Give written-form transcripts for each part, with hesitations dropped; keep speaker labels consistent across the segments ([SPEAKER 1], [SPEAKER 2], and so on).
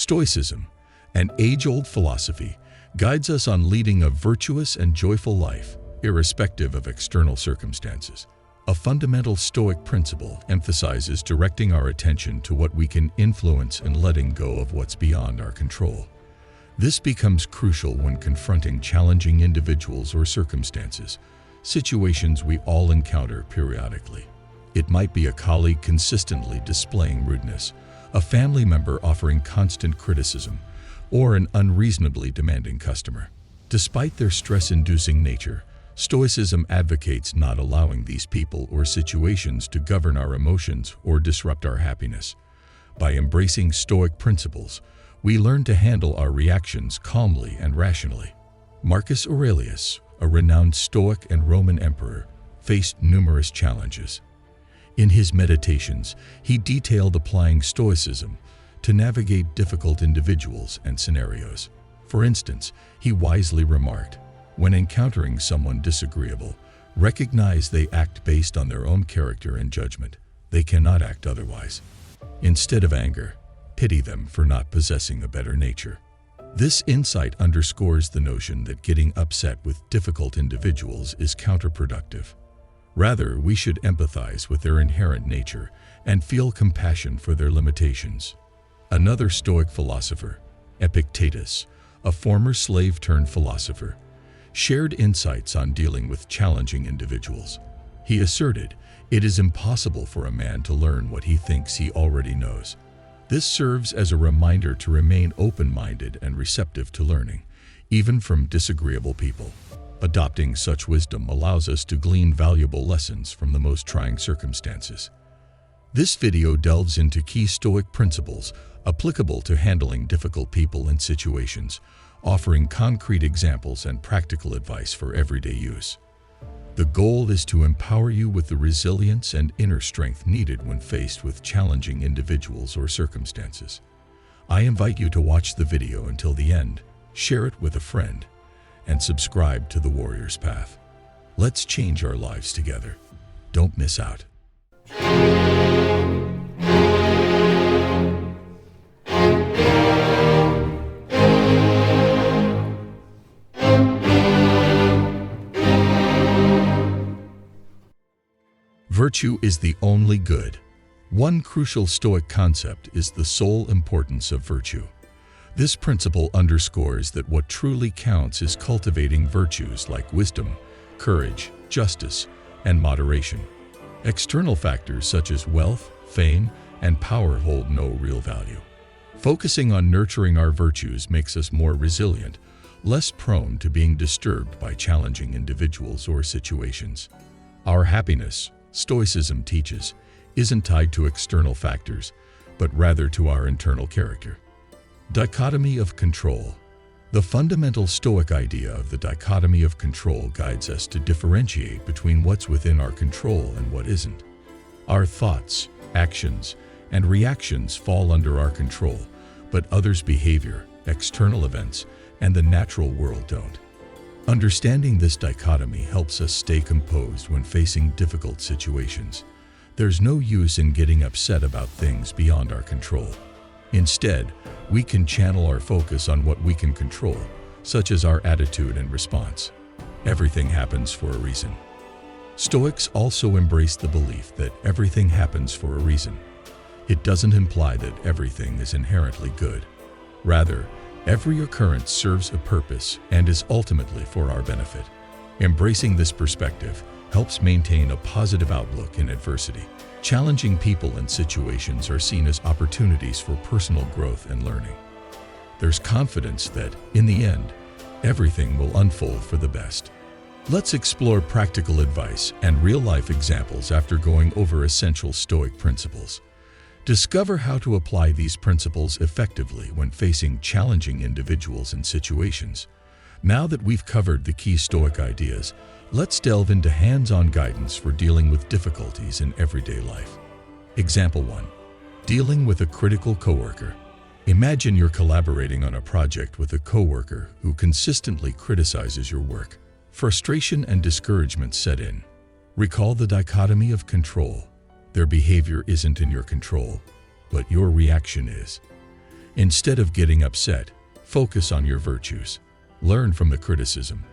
[SPEAKER 1] Stoicism, an age-old philosophy, guides us on leading a virtuous and joyful life, irrespective of external circumstances. A fundamental Stoic principle emphasizes directing our attention to what we can influence and letting go of what's beyond our control. This becomes crucial when confronting challenging individuals or circumstances, situations we all encounter periodically. It might be a colleague consistently displaying rudeness, a family member offering constant criticism, or an unreasonably demanding customer. Despite their stress-inducing nature, Stoicism advocates not allowing these people or situations to govern our emotions or disrupt our happiness. By embracing Stoic principles, we learn to handle our reactions calmly and rationally. Marcus Aurelius, a renowned Stoic and Roman emperor, faced numerous challenges. In his Meditations, he detailed applying Stoicism to navigate difficult individuals and scenarios. For instance, he wisely remarked, "When encountering someone disagreeable, recognize they act based on their own character and judgment. They cannot act otherwise. Instead of anger, pity them for not possessing a better nature." This insight underscores the notion that getting upset with difficult individuals is counterproductive. Rather, we should empathize with their inherent nature and feel compassion for their limitations. Another Stoic philosopher, Epictetus, a former slave-turned-philosopher, shared insights on dealing with challenging individuals. He asserted, "It is impossible for a man to learn what he thinks he already knows." This serves as a reminder to remain open-minded and receptive to learning, even from disagreeable people. Adopting such wisdom allows us to glean valuable lessons from the most trying circumstances. This video delves into key Stoic principles applicable to handling difficult people and situations, offering concrete examples and practical advice for everyday use. The goal is to empower you with the resilience and inner strength needed when faced with challenging individuals or circumstances. I invite you to watch the video until the end, share it with a friend, and subscribe to the Warrior's Path. Let's change our lives together. Don't miss out. Virtue is the only good. One crucial Stoic concept is the sole importance of virtue. This principle underscores that what truly counts is cultivating virtues like wisdom, courage, justice, and moderation. External factors such as wealth, fame, and power hold no real value. Focusing on nurturing our virtues makes us more resilient, less prone to being disturbed by challenging individuals or situations. Our happiness, Stoicism teaches, isn't tied to external factors, but rather to our internal character. Dichotomy of control. The fundamental Stoic idea of the dichotomy of control guides us to differentiate between what's within our control and what isn't. Our thoughts, actions, and reactions fall under our control, but others' behavior, external events, and the natural world don't. Understanding this dichotomy helps us stay composed when facing difficult situations. There's no use in getting upset about things beyond our control. Instead, we can channel our focus on what we can control, such as our attitude and response. Everything happens for a reason. Stoics also embrace the belief that everything happens for a reason. It doesn't imply that everything is inherently good. Rather, every occurrence serves a purpose and is ultimately for our benefit. Embracing this perspective helps maintain a positive outlook in adversity. Challenging people and situations are seen as opportunities for personal growth and learning. There's confidence that, in the end, everything will unfold for the best. Let's explore practical advice and real-life examples after going over essential Stoic principles. Discover how to apply these principles effectively when facing challenging individuals and situations. Now that we've covered the key Stoic ideas, let's delve into hands-on guidance for dealing with difficulties in everyday life. Example 1. Dealing with a critical coworker. Imagine you're collaborating on a project with a coworker who consistently criticizes your work. Frustration and discouragement set in. Recall the dichotomy of control. Their behavior isn't in your control, but your reaction is. Instead of getting upset, focus on your virtues. Learn from the criticism.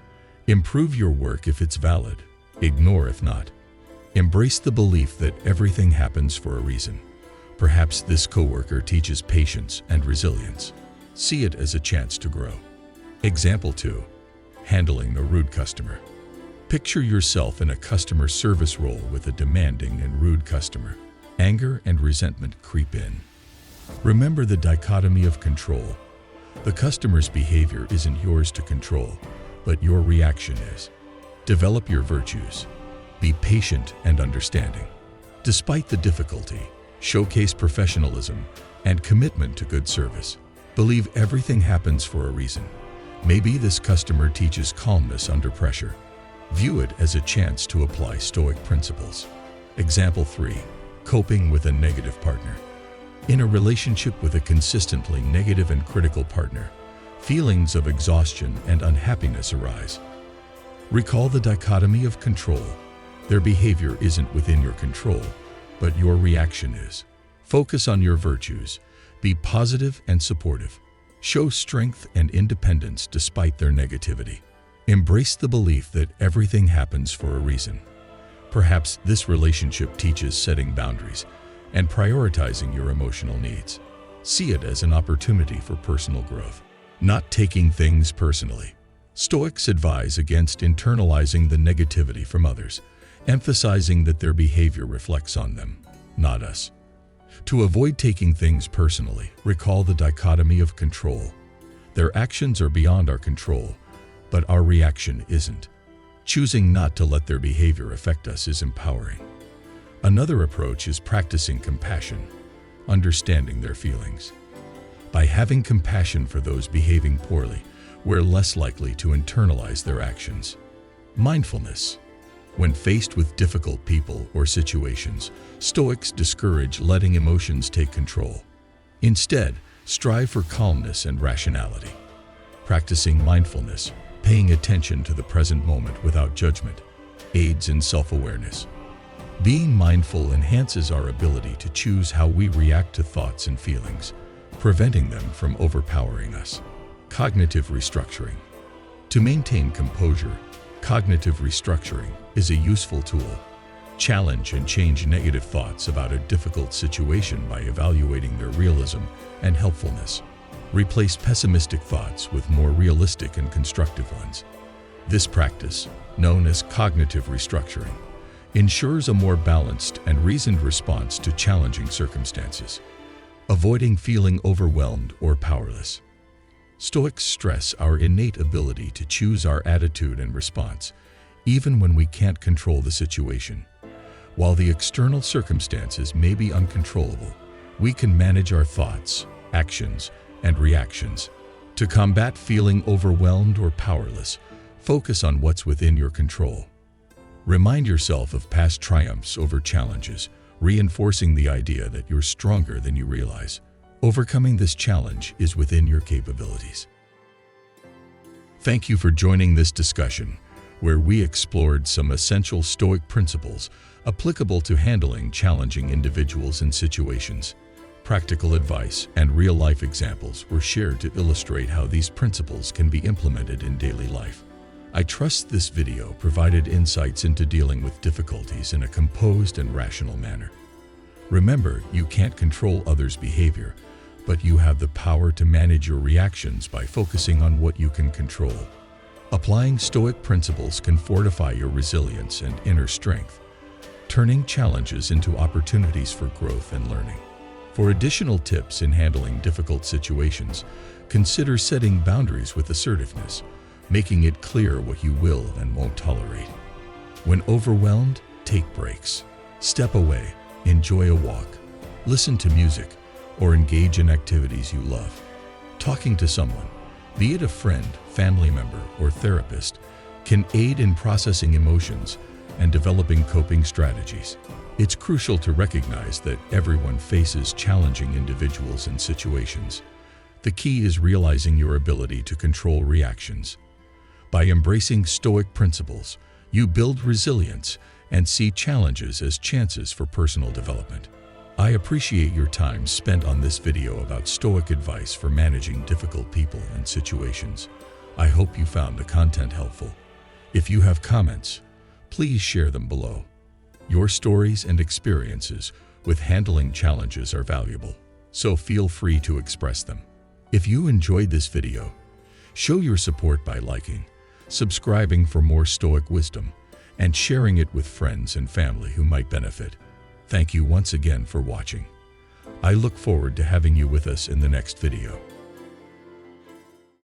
[SPEAKER 1] Improve your work if it's valid. Ignore if not. Embrace the belief that everything happens for a reason. Perhaps this coworker teaches patience and resilience. See it as a chance to grow. Example 2. Handling a rude customer. Picture yourself in a customer service role with a demanding and rude customer. Anger and resentment creep in. Remember the dichotomy of control. The customer's behavior isn't yours to control, but your reaction is. Develop your virtues. Be patient and understanding. Despite the difficulty, showcase professionalism and commitment to good service. Believe everything happens for a reason. Maybe this customer teaches calmness under pressure. View it as a chance to apply Stoic principles. Example 3. Coping with a negative partner. In a relationship with a consistently negative and critical partner, feelings of exhaustion and unhappiness arise. Recall the dichotomy of control. Their behavior isn't within your control, but your reaction is. Focus on your virtues. Be positive and supportive. Show strength and independence despite their negativity. Embrace the belief that everything happens for a reason. Perhaps this relationship teaches setting boundaries and prioritizing your emotional needs. See it as an opportunity for personal growth. Not taking things personally. Stoics advise against internalizing the negativity from others, emphasizing that their behavior reflects on them, not us. To avoid taking things personally, recall the dichotomy of control. Their actions are beyond our control, but our reaction isn't. Choosing not to let their behavior affect us is empowering. Another approach is practicing compassion, understanding their feelings. By having compassion for those behaving poorly, we're less likely to internalize their actions. Mindfulness. When faced with difficult people or situations, Stoics discourage letting emotions take control. Instead, strive for calmness and rationality. Practicing mindfulness, paying attention to the present moment without judgment, aids in self-awareness. Being mindful enhances our ability to choose how we react to thoughts and feelings, preventing them from overpowering us. Cognitive restructuring. To maintain composure, cognitive restructuring is a useful tool. Challenge and change negative thoughts about a difficult situation by evaluating their realism and helpfulness. Replace pessimistic thoughts with more realistic and constructive ones. This practice, known as cognitive restructuring, ensures a more balanced and reasoned response to challenging circumstances. Avoiding feeling overwhelmed or powerless. Stoics stress our innate ability to choose our attitude and response, even when we can't control the situation. While the external circumstances may be uncontrollable, we can manage our thoughts, actions, and reactions. To combat feeling overwhelmed or powerless, focus on what's within your control. Remind yourself of past triumphs over challenges, reinforcing the idea that you're stronger than you realize. Overcoming this challenge is within your capabilities. Thank you for joining this discussion, where we explored some essential Stoic principles applicable to handling challenging individuals and situations. Practical advice and real-life examples were shared to illustrate how these principles can be implemented in daily life. I trust this video provided insights into dealing with difficulties in a composed and rational manner. Remember, you can't control others' behavior, but you have the power to manage your reactions by focusing on what you can control. Applying Stoic principles can fortify your resilience and inner strength, turning challenges into opportunities for growth and learning. For additional tips in handling difficult situations, consider setting boundaries with assertiveness, making it clear what you will and won't tolerate. When overwhelmed, take breaks. Step away, enjoy a walk, listen to music, or engage in activities you love. Talking to someone, be it a friend, family member, or therapist, can aid in processing emotions and developing coping strategies. It's crucial to recognize that everyone faces challenging individuals and situations. The key is realizing your ability to control reactions. By embracing Stoic principles, you build resilience and see challenges as chances for personal development. I appreciate your time spent on this video about Stoic advice for managing difficult people and situations. I hope you found the content helpful. If you have comments, please share them below. Your stories and experiences with handling challenges are valuable, so feel free to express them. If you enjoyed this video, show your support by liking, subscribing for more Stoic wisdom, and sharing it with friends and family who might benefit. Thank you once again for watching. I look forward to having you with us in the next video.